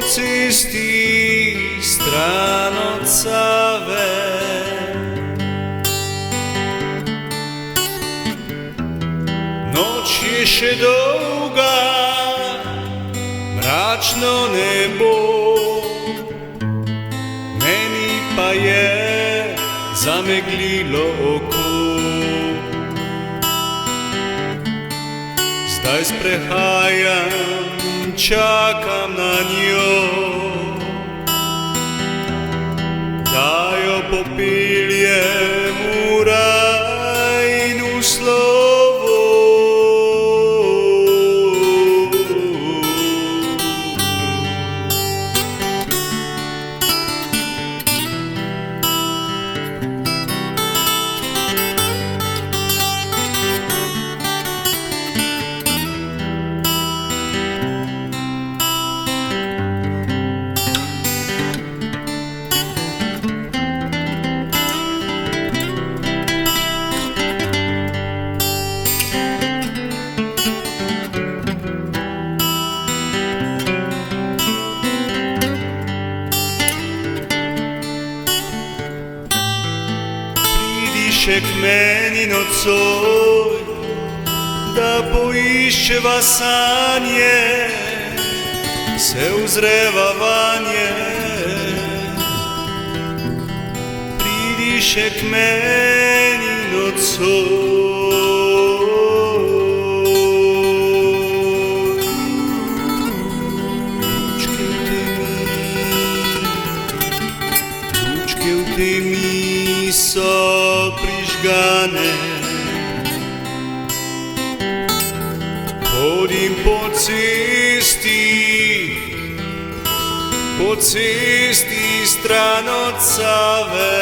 cisti stran od Save. Noć je še dolga, mračno nebo, meni pa je zameglilo oko. Zdaj sprehajam, čakam na njo, da jo popeljem v raj in v slovo. Še k meni nocoj, da poiščeva sanje, se uzreva vanje. Pridi še k meni nocoj. Lučke v temi so prižgane, hodim po cesti stran od Save.